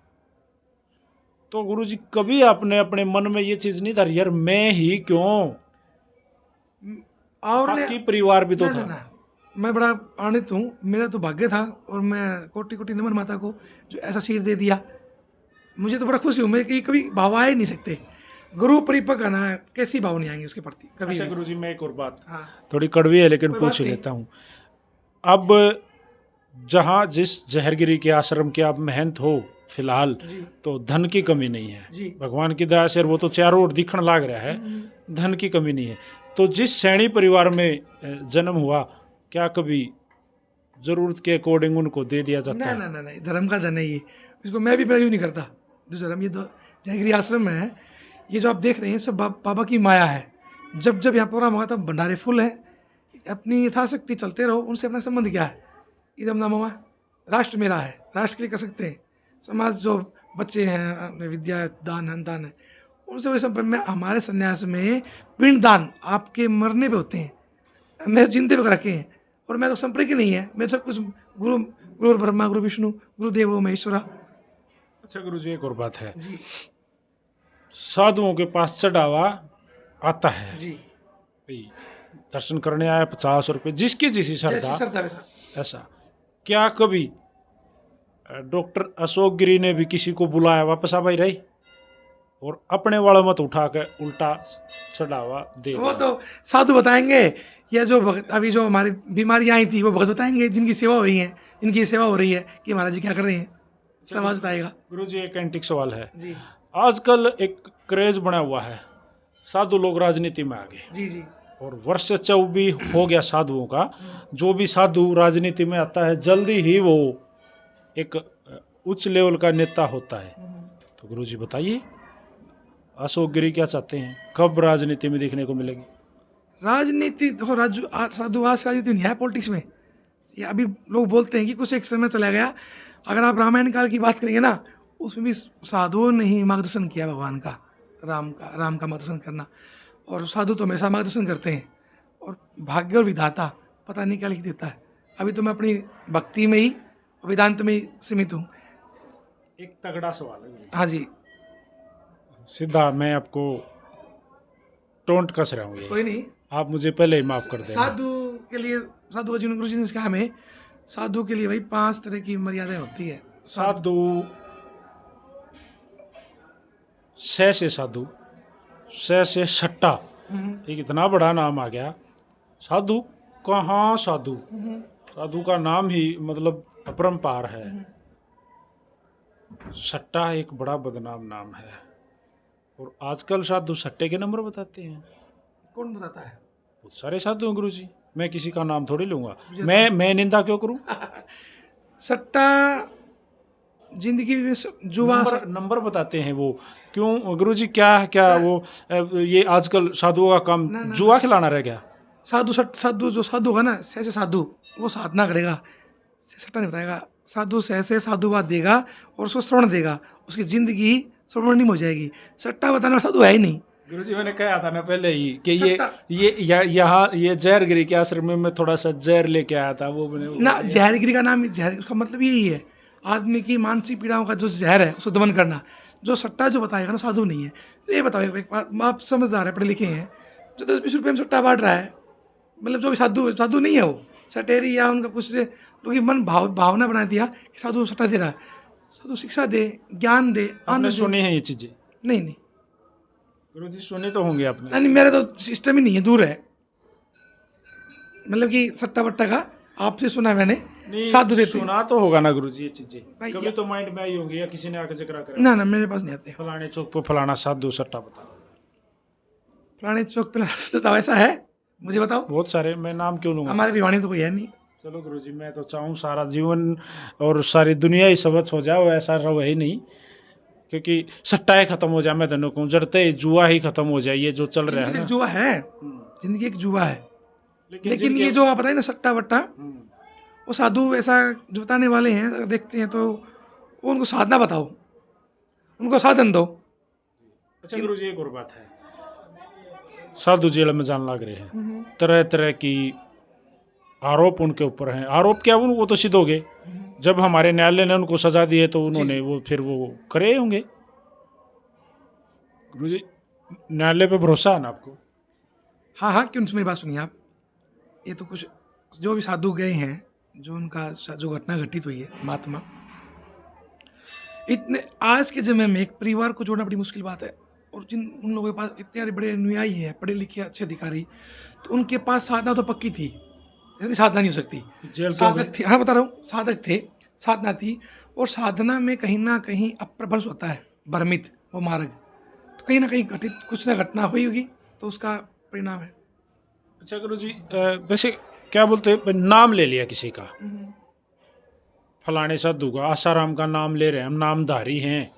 तो गुरु जी कभी आपने अपने मन में ये चीज नहीं धरी यार मैं ही क्यों,
और
बाकी परिवार भी तो
ना,
था?
ना, ना, मैं बड़ा आनंदित हूँ, मेरा तो भाग्य था, और मैं कोटि कोटि नमन माता को जो ऐसा शीर दे दिया, मुझे तो बड़ा खुशी हूँ मैं कि कभी भाव आ ही नहीं सकते, गुरु परिपक्व आना है, कैसी भाव नहीं आएंगे उसके प्रति कभी
अच्छा
भी।
गुरु जी, मैं एक और बात,
हाँ,
थोड़ी कड़वी है लेकिन
कोई
पूछ
बात
ही
नहीं।
लेता हूँ। अब जहाँ जिस जहरगिरी के आश्रम के आप महंत हो फिलहाल,
जी
तो धन की कमी नहीं है,
जी
भगवान की दया से वो तो चारों ओर दिखण लाग रहा है, धन की कमी नहीं है। तो जिस सैनी परिवार में जन्म हुआ, क्या कभी जरूरत के अकॉर्डिंग उनको दे दिया जाता
ना
है?
ना ना नहीं, धर्म का धन है ये, इसको मैं भी यूज नहीं करता। जो धर्म, ये तो जयगिरी आश्रम में है, ये जो आप देख रहे हैं सब बाबा की माया है। जब जब यहाँ प्रोग्राम होगा तब भंडारे फुल है, अपनी यथाशक्ति चलते रहो, उनसे अपना संबंध क्या है, इदम ना ममा, राष्ट्र मेरा है, राष्ट्र के लिए कर सकते हैं, समाज जो बच्चे हैं विद्या दान अनुदान है, उनसे वही संपर्क में। हमारे संन्यास में पिंड दान आपके मरने पे होते हैं, मेरे जिंदे पे रखे हैं, और मैं तो संपर्क ही नहीं है, मैं सब कुछ गुरु, गुरु ब्रह्मा गुरु विष्णु गुरुदेवो महेश्वरा।
अच्छा गुरु जी, एक और बात है,
जी
साधुओं के पास चढ़ावा आता है,
जी,
भाई दर्शन करने आया 50 रुपये, जिसकी जिसी
जैसी
श्रद्धा,
श्रद्धा वैसा।
ऐसा क्या कभी डॉक्टर अशोक गिरी ने भी किसी को बुलाया वापस आ भाई रही, और अपने वाला मत उठा के उल्टा चढ़ावा दे
वो
दिया?
तो साधु बताएंगे, या जो भगत अभी जो हमारी बीमारियां आई थी वो भगत बताएंगे, जिनकी सेवा हो रही है, जिनकी सेवा हो रही है, कि महाराज जी क्या कर रहे हैं, समाज बताएगा।
गुरु जी, एक एंटिक सवाल है,
जी
आजकल एक क्रेज बना हुआ है, साधु लोग राजनीति में आ गए,
जी जी,
और वर्ष 24 हो गया साधुओं का, जो भी साधु राजनीति में आता है जल्दी ही वो एक उच्च लेवल का नेता होता है। तो गुरु जी बताइए, अशोक गिरी क्या चाहते हैं, कब राजनीति में देखने को मिलेगी?
राजनीति तो साधु आज राजनीति नहीं है पॉलिटिक्स में, ये अभी लोग बोलते हैं कि कुछ एक समय चला गया। अगर आप रामायण काल की बात करेंगे ना, उसमें भी साधुओं ने ही मार्गदर्शन किया भगवान का, राम का मार्गदर्शन करना, और साधु तो हमेशा मार्गदर्शन करते हैं, और भाग्य और विधाता पता नहीं क्या लिख देता है। अभी तो मैं अपनी भक्ति में ही, वेदांत में ही सीमित हूँ।
एक तगड़ा सवाल है गुरु जी।
हाँ जी,
सीधा मैं आपको टोंट कस रहा हूँ, ये
कोई नहीं।
आप मुझे पहले ही माफ कर देना।
साधु के लिए, साधु का जीवन गुरु जी ने कहा हमें, साधु के लिए भाई 5 तरह की मर्यादाएं होती है।
साधु, स से साधु, स से सट्टा, एक इतना बड़ा नाम आ गया, साधु कहाँ साधु, साधु का नाम ही मतलब अपरंपार है, सट्टा एक बड़ा बदनाम नाम है, और आजकल साधु सट्टे के नंबर बताते हैं।
कौन बताता है?
बहुत सारे साधु हैं गुरु जी, मैं किसी का नाम थोड़ी लूंगा,
मुझे
मैं निंदा क्यों करूं?
सट्टा जिंदगी में जुआ
नंबर बताते हैं वो, क्यों गुरुजी? क्या क्या वो ये आजकल साधुओं का काम
ना, ना,
जुआ खिलाना रह गया?
साधु जो साधु होगा ना, सह से साधु, वो साधना करेगा, सट्टा नहीं बताएगा। साधु सह से साधुवाद देगा और उसको श्रवण देगा, उसकी जिंदगी स्वर्णिम हो जाएगी। सट्टा बताने वाला साधु है ही नहीं।
गुरुजी मैंने कहा था ना पहले ही कि
सट्टा
यहाँ ये जहरगिरी के आश्रम में मैं थोड़ा सा जहर लेके आया था, वो मैंने
ना, जहरगिरी का नाम जहर, उसका मतलब यही है, आदमी की मानसिक पीड़ाओं का जो जहर है उसको दमन करना। जो सट्टा जो बताएगा ना, साधु नहीं है। तो ये बताओ एक बात, आप समझदार है, पढ़े लिखे हैं, जो 10-20 रुपये में सट्टा बांट रहा है, मतलब जो भी साधु नहीं है वो, सटेरी या उनका कुछ क्योंकि मन भावना बना दिया कि साधु सट्टा दे रहा है। साधु शिक्षा दे, ज्ञान दे,
आपने सुनी है ये चीजें?
नहीं
गुरुजी सुनी तो होंगे आपने।
नहीं, मेरा तो सिस्टम ही नहीं है, दूर है, मतलब कि सट्टा वट्टा का आपसे सुना मैंने। साधु देते
सुना तो होगा ना गुरुजी ये चीजें,
भाई,
कभी तो माइंड में आई होंगी, या किसी ने आके जिक्र करा?
ना मेरे पास नहीं आते।
फलाने चौक पे फलाना साधु सट्टा बता,
फलाने चौक पे तो ऐसा है, मुझे बताओ।
बहुत सारे, मैं नाम क्यों लूंगा?
हमारे भिवानी तो कोई है नहीं।
चलो गुरुजी, मैं तो चाहूँ सारा जीवन और सारी दुनिया ही सबक हो जाए, ऐसा रहे ही नहीं, क्योंकि सट्टा ही खत्म हो जाए। मैं दोनों कहूँ जड़ते जुआ ही खत्म हो जाए, ये जो चल रहा है ना।
जुआ है, जिंदगी एक जुआ है। लेकिन ये जो आप बताए ना सट्टा वट्टा, वो साधु ऐसा जो बताने वाले हैं, अगर देखते हैं तो वो उनको साधना बताओ, उनको साधन दो।
अच्छा गुरुजी एक और बात है, साधु जेल में जान लग रहे हैं, तरह तरह की आरोप उनके ऊपर हैं। आरोप क्या, वो तो सिद्ध हो गए, जब हमारे न्यायालय ने उनको सजा दी है तो उन्होंने वो फिर वो करे होंगे। गुरुजी न्यायालय पे भरोसा है ना आपको?
हाँ, क्यों मेरी बात सुनिए आप। ये तो कुछ जो भी साधु गए हैं, जो उनका जो घटना घटित हुई है, महात्मा, इतने आज के समय में एक परिवार को जोड़ना बड़ी मुश्किल बात है। और जिन उन लोगों के पास इतने बड़े अनुयायी हैं, पढ़े लिखे अच्छे अधिकारी, तो उनके पास साधना तो पक्की थी, साधना नहीं हो सकती। साधक थे, हाँ बता रहा हूँ, साधक थे, साधना थी, और साधना में कहीं ना कहीं अप्रभ्रंश होता है, भ्रमित वो मार्ग, तो कहीं ना कहीं घटित कुछ ना घटना हुई होगी, तो उसका परिणाम है।
अच्छा गुरुजी, वैसे क्या बोलते हैं, नाम ले लिया किसी का, फलाने साधु का, आसाराम का नाम ले रहे हैं, हम नामधारी हैं,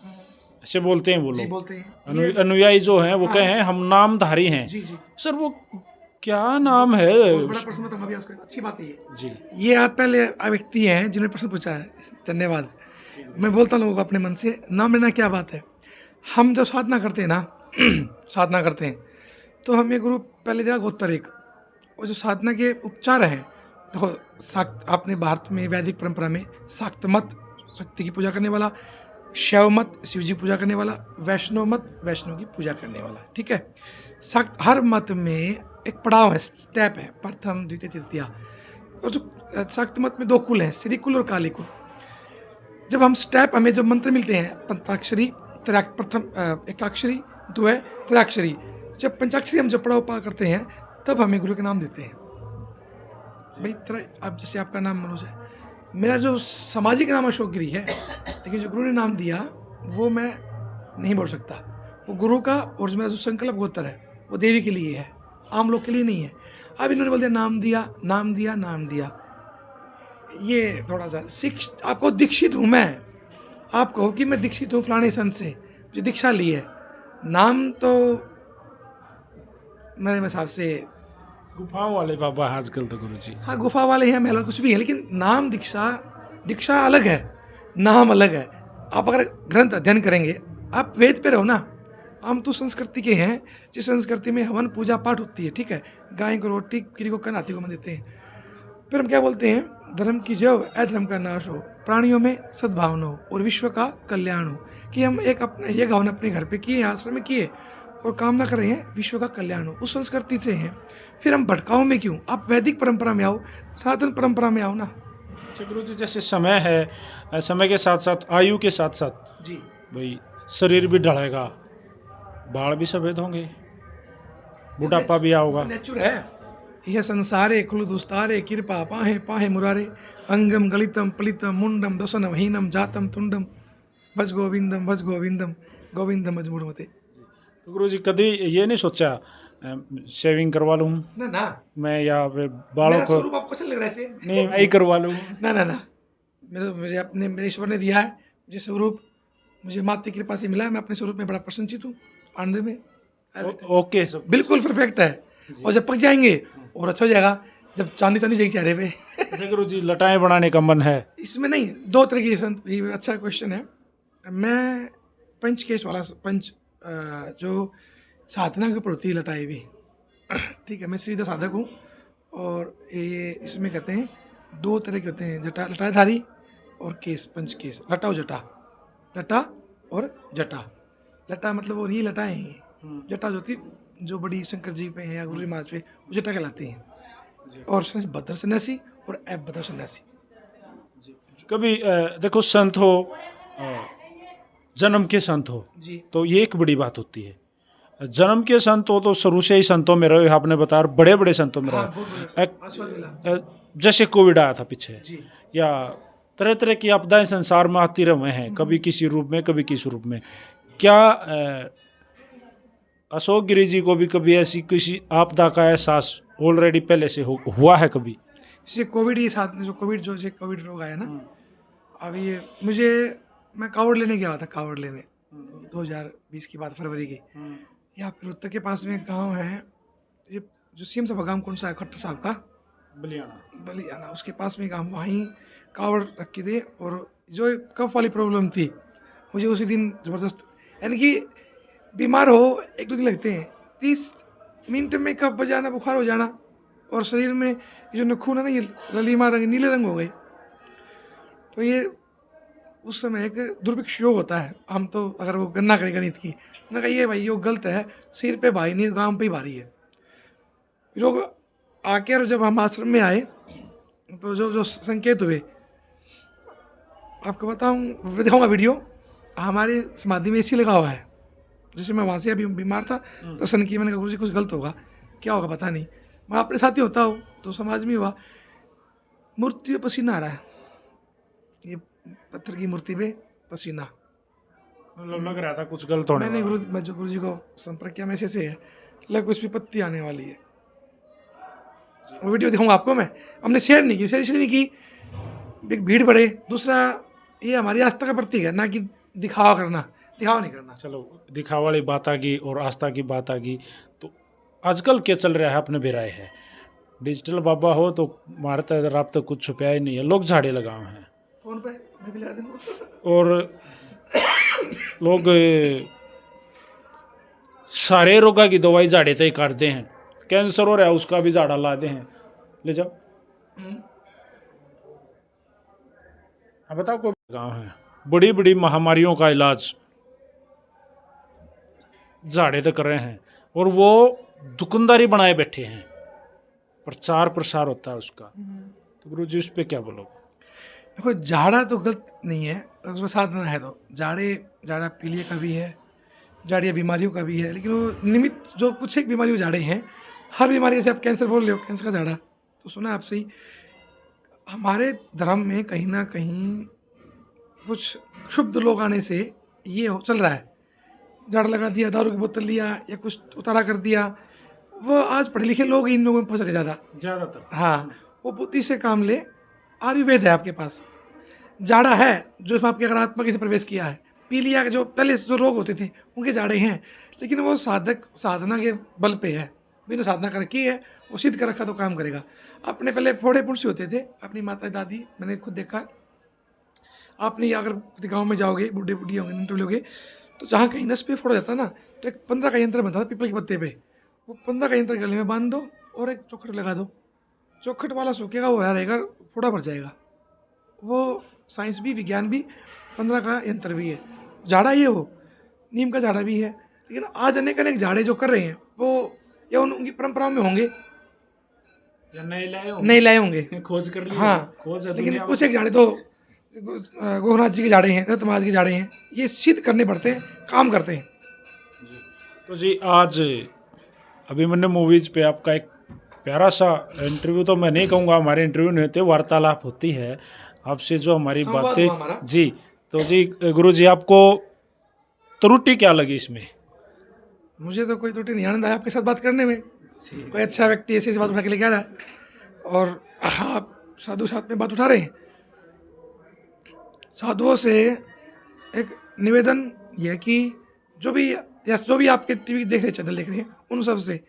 ऐसे बोलते हैं वो लोग, बोलते हैं अनुयायी जो हैं वो कहे हैं हम नामधारी हैं। जी। सर वो क्या नाम है?
बड़ा प्रश्न तो अभी अच्छी बात है जी। ये आप पहले व्यक्ति हैं जिन्होंने प्रश्न पूछा है, धन्यवाद। मैं बोलता हूँ लोगों को अपने मन से, नाम लेना क्या बात है। हम जब साधना करते हैं ना साधना करते हैं तो हमें गुरु पहले दिया गोत्र एक, और जो साधना के उपचार हैं, देखो शाक्त, आपने भारत में वैदिक परंपरा में शाक्त मत शक्ति की पूजा करने वाला, शैव मत शिव जी पूजा करने वाला, वैष्णव मत वैष्णव की पूजा करने वाला, ठीक है। शाक्त हर मत में एक पड़ाव है, स्टेप है, प्रथम द्वितीय तृतीय। और जो शाक्त मत में 2 कुल हैं, श्री कुल और काली कुल। जब हम स्टेप, हमें जो मंत्र मिलते हैं, पंचाक्षरी, प्रथम एकाक्षरी, द्वय, त्रयाक्षरी, जब पंचाक्षरी हम जब पड़ाव पा करते हैं तब हमें गुरु के नाम देते हैं। भाई अब जैसे आपका नाम मनोज है, मेरा जो सामाजिक नाम अशोक गिरी है, लेकिन जो गुरु ने नाम दिया वो मैं नहीं बोल सकता, वो गुरु का। और जो मेरा जो संकल्प गोत्र है वो देवी के लिए है, आम लोग के लिए नहीं है। अब इन्होंने बोल दिया नाम दिया, नाम दिया, नाम दिया, ये थोड़ा सा आपको दीक्षित हूँ मैं, आप कहो कि मैं दीक्षित हूँ फलाने संत से, जो दीक्षा ली है, नाम तो मेरे हिसाब से
गुफाओं वाले बाबा आजकल तो गुरुजी। हाँ,
गुफा वाले हैं, महल कुछ भी है, लेकिन नाम दीक्षा अलग है, नाम अलग है। आप अगर ग्रंथ अध्ययन करेंगे, आप वेद पे रहो ना। हम तो संस्कृति के हैं, जिस संस्कृति में हवन पूजा पाठ होती है, ठीक है, गाय को रोटी, कीड़ी को कन, हाथी को मन देते हैं। फिर हम क्या बोलते हैं, धर्म की जय, अधर्म का नाश हो, प्राणियों में सद्भावना हो और विश्व का कल्याण हो। कि हम एक अपने ये गाँव अपने घर पे किए, आश्रम में किए, और कामना कर रहे हैं विश्व का कल्याण हो, उस संस्कृति से हैं। फिर हम भटकाओं में क्यों? आप वैदिक परंपरा में आओ, सनातन परंपरा में आओ ना।
अच्छा गुरु जी, जैसे समय है, समय के साथ साथ, आयु के साथ साथ जी भाई शरीर भी ढलेगा, बाल भी सफेद होंगे, बुढ़ापा भी आओगा,
नेचुर है। यह संसारे खुल दुस्तारे कृपा पाहे पाहे मुरारे, अंगम गलितम पलितम मुंडम दसन वहीनम जातम तुंडम, भज गोविंदम गोविंदम भज मूढ़मते।
तो गुरु जी कभी ये नहीं सोचा शेविंग करवा लूँ
ना ना,
मैं, या फिर बालों
मेरा
को?
स्वरूप आपको अच्छा लग रहा है ऐसे?
नहीं, मैं ही करवा लूँ।
ना ना ना, मेरे ईश्वर ने दिया है मुझे स्वरूप, मुझे माता की कृपा से मिला है। मैं अपने स्वरूप में बड़ा प्रसन्नचित हूँ, आनंद में।
ओके सब
बिल्कुल परफेक्ट है। और जब पक जाएंगे और अच्छा हो जाएगा, जब चांदी चांदी जाएगी चेहरे पे।
अच्छा गुरु जी, लटाएं बनाने का मन है?
इसमें नहीं, दो तरह की संत, ये अच्छा क्वेश्चन है। मैं पंचकेश वाला जो साधना के प्रति लटाई हुई, ठीक है, मैं सीधा साधक हूँ। और ये इसमें कहते हैं दो तरह के होते हैं, जटा लटाधारी और केस, पंचकेश, लटा और जटा। लटा और जटा। लटा मतलब वो नहीं लटाएं हैं, जटा जो होती जो बड़ी शंकर जी पे है या गुरु जी महाराज पे, वो जटा कहलाती हैं। और भद्र सन्यासी और अभद्र सन्यासी।
कभी देखो, संत हो, जन्म के संत हो,
जी
तो ये एक बड़ी बात होती है। जन्म के संत हो तो शुरू से ही संतों में रहे, आपने बताया, बड़े बड़े संतों में
हाँ,
रहे।
बहुत बड़ा आशीर्वाद मिला।
जैसे कोविड आया था पीछे,
जी
या तरह तरह की आपदाएं संसार में आती रहे हैं, कभी किसी रूप में, कभी किसी रूप में। क्या अशोक गिरी जी को भी कभी ऐसी किसी आपदा का एहसास ऑलरेडी पहले से हुआ है कभी?
जैसे कोविड ही साथ में जो कोविड रोग आया ना, अब ये मुझे, मैं कावड़ लेने गया था, कावड़ लेने 2020 की बात, फरवरी की। यहाँ पे रोहतक के पास में एक गाँव है, ये जो सीएम साहब का गाँव कौन सा है, खट्टर साहब का, बलियाना, उसके पास में गाँव, वहीं कावड़ रखी थी। और जो कफ वाली प्रॉब्लम थी मुझे उसी दिन ज़बरदस्त, यानी कि बीमार हो 1-2 दिन लगते हैं, 30 मिनट में कफ बजाना, बुखार हो जाना, और शरीर में ये जो नखून है ना, ये ललीमा रंग, नीले रंग हो गए। तो ये उस समय एक दुर्भिक्ष योग होता है। हम तो अगर वो गणना करें गणित की, मैंने कहा ये भाई योग गलत है, सिर पे भारी नहीं, गांव पे ही भारी है योग। आके और जब हम आश्रम में आए तो जो जो संकेत हुए, आपको बताऊँ, दिखाऊंगा वीडियो। हमारी समाधि में एसी लगा हुआ है। जैसे मैं वहाँ से अभी बीमार था, तो सन की, मैंने कहा गुरुजी कुछ गलत होगा, क्या होगा पता नहीं। मैं अपने साथ ही होता हूँ तो समाज में हुआ, मूर्ति पे पसीना आ रहा है, ये पत्थर की मूर्ति पे पसीना,
मतलब लग रहा था कुछ गलत होने
मैंने
वाला।
मैं जो गुरु जी को संपर्क किया, मैसेज से है, लग उस पर पत्ती आने वाली है। वो वीडियो दिखाऊंगा आपको मैं। हमने शेयर नहीं की, शेयर इसलिए नहीं की, एक भीड़ बढ़े, दूसरा ये हमारी आस्था का प्रतीक है, ना कि दिखावा करना, दिखावा नहीं करना।
चलो, दिखावा वाली बात आ गई और आस्था की बात आ गई, तो आजकल क्या चल रहा है अपने भी राय है? डिजिटल बाबा हो तो हमारे तक राब्ता कुछ छुपाया ही नहीं है, लोग झाड़े लगाए हैं,
फोन पे मैं भी लगा दूंगा।
और लोग सारे रोगा की दवाई झाड़े तय करते हैं। कैंसर हो रहा है उसका भी झाड़ा लाते हैं, ले जाओ। हाँ बताओ, कोई गाँव है बड़ी बड़ी महामारियों का इलाज झाड़े तक कर रहे हैं, और वो दुकानदारी बनाए बैठे हैं, प्रचार प्रसार होता है उसका। तो गुरु जी उस पर क्या बोलोगे?
देखो, झाड़ा तो गलत नहीं है, उसमें साधना है। तो झाड़ा पीलिया का भी है, झाड़िया बीमारियों का भी है, लेकिन वो निमित्त जो कुछ एक बीमारी झाड़े हैं, हर बीमारी, जैसे आप कैंसर बोल रहे हो, कैंसर का झाड़ा तो सुना आपसे ही। हमारे धर्म में कहीं ना कहीं कुछ क्षुब्ध लोग आने से ये चल रहा है, झाड़ा लगा दिया, दारू की बोतल लिया या कुछ उतारा कर दिया। वो आज पढ़े लिखे लोग इन लोगों में फंस रहे ज़्यादातर। हाँ, वो बुद्धि से काम ले। आयुर्वेद है आपके पास, झाड़ा है जो इसमें आपके अगर आत्मा किसी प्रवेश किया है। पीलिया के जो पहले जो रोग होते थे उनके झाड़े हैं, लेकिन वो साधना के बल पे है, बिना साधना कर रखी है, वो सिद्ध कर रखा तो काम करेगा। अपने पहले फोड़े पुंसी होते थे, अपनी माता दादी, मैंने खुद देखा। आपने अगर गाँव में जाओगे, बूढ़े बुढ़िया होंगे, इंटरव्यू लोगे, तो जहाँ कहीं नस पे फोड़ा जाता ना, तो एक 15 का यंत्र बनता था पीपल के पत्ते पे। वो 15 का यंत्र गले में बांध दो और एक चौखट लगा दो, चौखट वाला सूखेगा, वो रहेगा, फोड़ा भर जाएगा। वो साइंस भी, विज्ञान भी, 15 का यंत्र भी है। झाड़ा ही है वो, नीम का झाड़ा भी है। लेकिन आज अनेक झाड़े जो कर रहे हैं वो या उनकी परंपराओं में होंगे
या नहीं
लाए होंगे,
खोज कर लिया।
हाँ,
खोज है
लेकिन कुछ एक झाड़े तो गोहनाथ जी के झाड़े हैं, दत्तमाज के झाड़े हैं, ये सिद्ध करने पड़ते हैं, काम करते हैं।
तो जी, आज अभिमन्यु मूवीज पे आपका एक प्यारा सा इंटरव्यू, तो मैं नहीं कहूँगा हमारे इंटरव्यू नहीं होते, वार्तालाप होती है आपसे, जो हमारी बातें जी। तो जी गुरु जी, आपको त्रुटि क्या लगी इसमें?
मुझे तो कोई त्रुटि नहीं, आनंद आया आपके साथ बात करने में। कोई अच्छा व्यक्ति ऐसी बात उठा के लेके आ रहा है और आप साधु साथ में बात उठा रहे हैं। साधुओं से एक निवेदन यह कि जो भी आपके टीवी देख रहे चैनल देख रहे हैं, उन सब से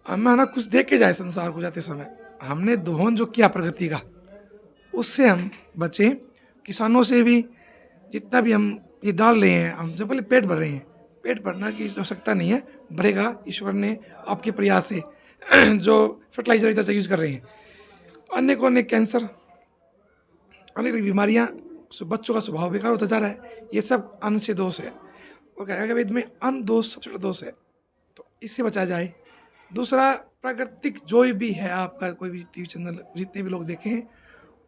हम ना कुछ देख के जाए संसार को जाते समय। हमने दोहन जो किया प्रगति का, उससे हम बचें। किसानों से भी जितना भी हम ये डाल रहे हैं, हम जब पहले पेट भर रहे हैं, पेट भरना की आवश्यकता नहीं है, भरेगा ईश्वर ने आपके प्रयास से। जो फर्टिलाइजर इधर से यूज़ कर रहे हैं, अन्य को अन्य कैंसर, अनेक बीमारियाँ, बच्चों का स्वभाव बेकार होता जा रहा है, ये सब अन्न से दोष है। और कहा गया वेद में अन्न दोष सबसे बड़ा दोष है, तो इससे बचा जाए। दूसरा, प्राकृतिक जो भी है आपका कोई भी टीवी चैनल जितने भी लोग देखें,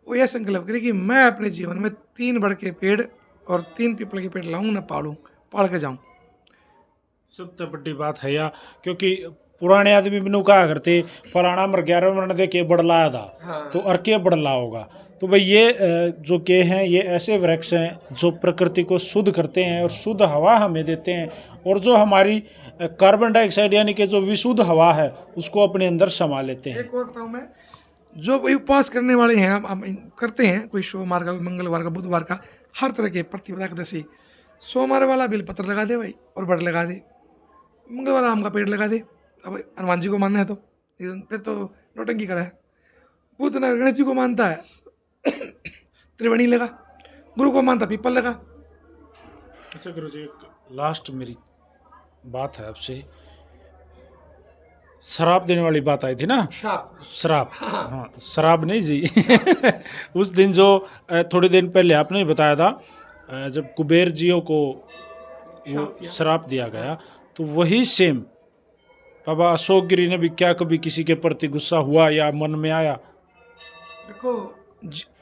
वो यह संकल्प करें कि मैं अपने जीवन में 3 बड़ के पेड़ और 3 पीपल के पेड़ लाऊं, ना पालूं, पाल के जाऊं।
सबसे बड़ी बात है या, क्योंकि पुराने आदमी भी कहा करते फलाना मर गया मरने दे के बड़लाया था।
हाँ।
तो अर्के बड़ला होगा। तो भाई ये जो के हैं, ये ऐसे वृक्ष हैं जो प्रकृति को शुद्ध करते हैं और शुद्ध हवा हमें देते हैं, और जो हमारी कार्बन डाइऑक्साइड यानी कि जो विशुद्ध हवा है उसको अपने अंदर समा लेते हैं।
एक और बताऊँ मैं, जो कोई उपवास करने वाले हैं, हम करते हैं, कोई सोमवार का, मंगलवार का, बुधवार का, हर तरह के प्रतिपदा एकादशी, सोमवार वाला बेलपत्र लगा दे भाई और बड़ लगा दे, मंगलवार आम का पेड़ लगा दे। अब हनुमान जी को मानना है तो फिर तो नौटंकी करा है। बुद्ध नगर गणेश जी को मानता है, त्रिवेणी लगा। गुरु को मानता पीपल लगा।
अच्छा गुरु जी, एक लास्ट मेरी बात है आपसे। शराब देने वाली बात आई थी ना, शराब। हाँ, शराब नहीं जी। उस दिन जो थोड़ी दिन पहले आपने बताया था, जब कुबेर जियों को वो शराब दिया गया, तो वही सेम बाबा अशोक गिरी ने भी क्या कभी किसी के प्रति गुस्सा हुआ या मन में आया?
देखो,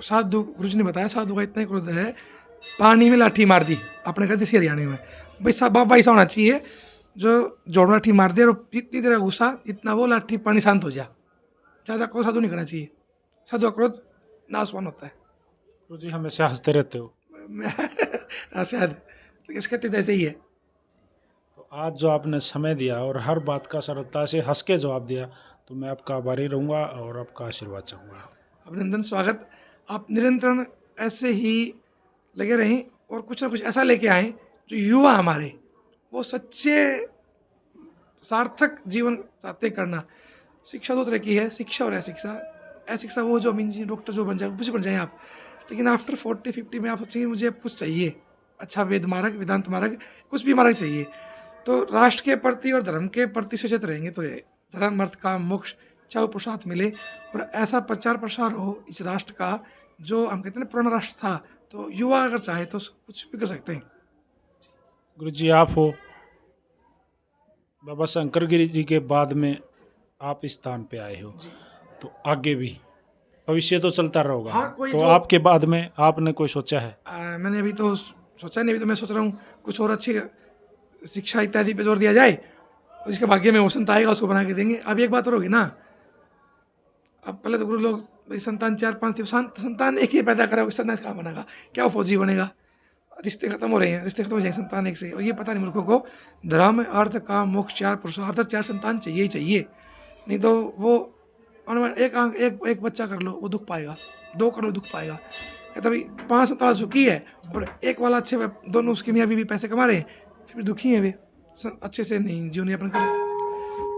साधु, गुरु जी ने बताया, साधु का इतना ही क्रोध है, पानी में लाठी मार दी, अपने कहते सी हरियाणा में भाई, साहब बाबा ऐसा होना चाहिए जो जोड़ लाठी मार दे और जितनी देर गुस्सा इतना वो लाठी पानी शांत हो जाए। ज़्यादा क्रोध साधु नहीं करना चाहिए, साधु का क्रोध नाशवान होता है।
तो जी हमेशा हंसते रहते हो।
शायद इसके तो ऐसे ही है।
तो आज जो आपने समय दिया और हर बात का सरलता से हंस के जवाब दिया, तो मैं आपका आभारी रहूँगा और आपका आशीर्वाद चाहूँगा।
अभिनंदन, स्वागत। आप निरंतर ऐसे ही लगे रहें और कुछ ना कुछ ऐसा लेके आएँ जो युवा हमारे वो सच्चे सार्थक जीवन चाहते करना। शिक्षा 2 तरह की है, शिक्षा और अशिक्षा। अशिक्षा वो जो इंजीनियर, डॉक्टर जो बन जाए, कुछ बन जाए आप, लेकिन आफ्टर 40-50 में आप सोचेंगे मुझे अब कुछ चाहिए, अच्छा वेद मार्ग, वेदांत मार्ग, कुछ भी मार्ग चाहिए। तो राष्ट्र के प्रति और धर्म के प्रति सचेत रहेंगे तो ये धर्म, अर्थ, काम, मोक्ष चाहे पुरुषार्थ मिले और ऐसा प्रचार प्रसार हो इस राष्ट्र का, जो हम कहते हैं पुराना राष्ट्र था। तो युवा अगर चाहे तो कुछ भी कर सकते हैं।
गुरु जी आप हो, बाबा शंकर गिरी जी के बाद में आप इस स्थान पे आए हो, तो आगे भी भविष्य तो चलता रहेगा।
हाँ,
तो आपके बाद में आपने कोई सोचा है?
मैंने अभी तो सोचा नहीं, अभी तो मैं सोच रहा हूँ कुछ और अच्छी शिक्षा इत्यादि पे जोर दिया जाए, उसके भाग्य में वो संत आएगा, उसको बना के देंगे। अब एक बात और होगी ना, अब पहले तो गुरु लोग संतान 4-5 थी, संतान एक ही पैदा करा, संतान कहाँ बनेगा, क्या वो फौजी बनेगा? रिश्ते खत्म हो रहे हैं, रिश्ते खत्म हो जाएंगे संतान एक से। और ये पता नहीं मूर्खों को धर्म, अर्थ, काम, मोक्ष, 4 पुरुषार्थ, 4 संतान चाहिए ही चाहिए। नहीं तो वो एक बच्चा कर लो वो दुख पाएगा, 2 कर लो दुख पाएगा। तभी 5 संतान सुखी है और एक वाला अच्छे, दोनों उसके मियाँ बीवी पैसे कमा रहे हैं, फिर दुखी हैं वे, अच्छे से नहीं जीवन यापन कर।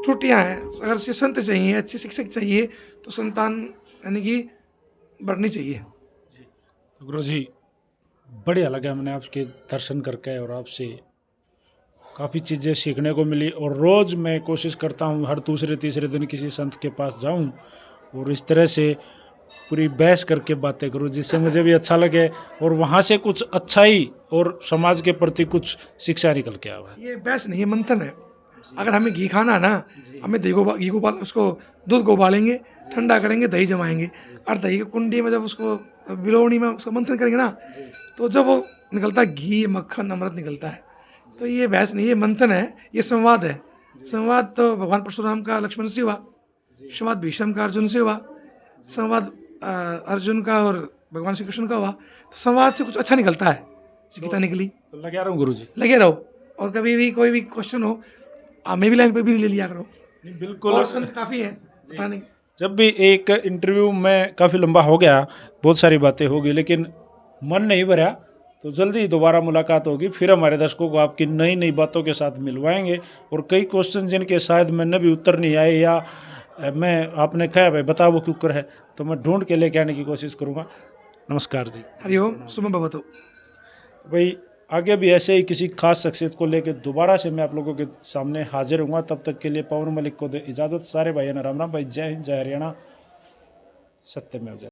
त्रुटियाँ हैं। अगर संत चाहिए, अच्छे शिक्षक चाहिए, तो संतान यानी कि बढ़नी चाहिए।
गुरु जी बढ़िया लगा मैंने आपके दर्शन करके, और आपसे काफ़ी चीज़ें सीखने को मिली। और रोज़ मैं कोशिश करता हूँ हर दूसरे तीसरे दिन किसी संत के पास जाऊँ और इस तरह से पूरी बहस करके बातें करूँ, जिससे मुझे भी अच्छा लगे और वहाँ से कुछ अच्छाई और समाज के प्रति कुछ शिक्षा निकल के आवे।
ये बहस नहीं है, मंथन है। अगर हमें घी खाना है ना, हमें घी को उसको दूध को उबालेंगे, ठंडा करेंगे, दही जमाएंगे, और दही की कुंडी में जब उसको बिलोवनी में उसको मंथन करेंगे ना, तो जब वो निकलता है घी, मक्खन, अमृत निकलता है। तो ये बहस नहीं है, मंथन है, ये संवाद है। संवाद तो भगवान परशुराम का लक्ष्मण से हुआ, संवाद भीष्म का अर्जुन से हुआ, संवाद अर्जुन का और भगवान श्री कृष्ण का हुआ। तो संवाद से कुछ अच्छा निकलता है, गीता निकली।
तो लगे रहो गुरु जी,
लगे रहो। और कभी भी कोई भी क्वेश्चन हो हमें भी लाइन पे भी ले लिया करो।
बिल्कुल।
और संत काफ़ी है पता नहीं।
जब भी एक इंटरव्यू में काफ़ी लंबा हो गया, बहुत सारी बातें होगी, लेकिन मन नहीं भरा, तो जल्दी ही दोबारा मुलाकात होगी। फिर हमारे दर्शकों को आपकी नई नई बातों के साथ मिलवाएंगे, और कई क्वेश्चन जिनके शायद मैंने भी उत्तर नहीं आए, या मैं आपने कहा भाई बता वो क्यों कर है, तो मैं ढूंढ के लेके आने की कोशिश करूँगा। नमस्कार जी।
हरिओम सुबह भवतु।
भाई आगे भी ऐसे ही किसी खास शख्सियत को लेकर दोबारा से मैं आप लोगों के सामने हाजिर हूँगा। तब तक के लिए पवन मलिक को दे इजाज़त। सारे भाइयों ने राम राम। भाई जय हिंद, जय हरियाणा, सत्यमेव जयते।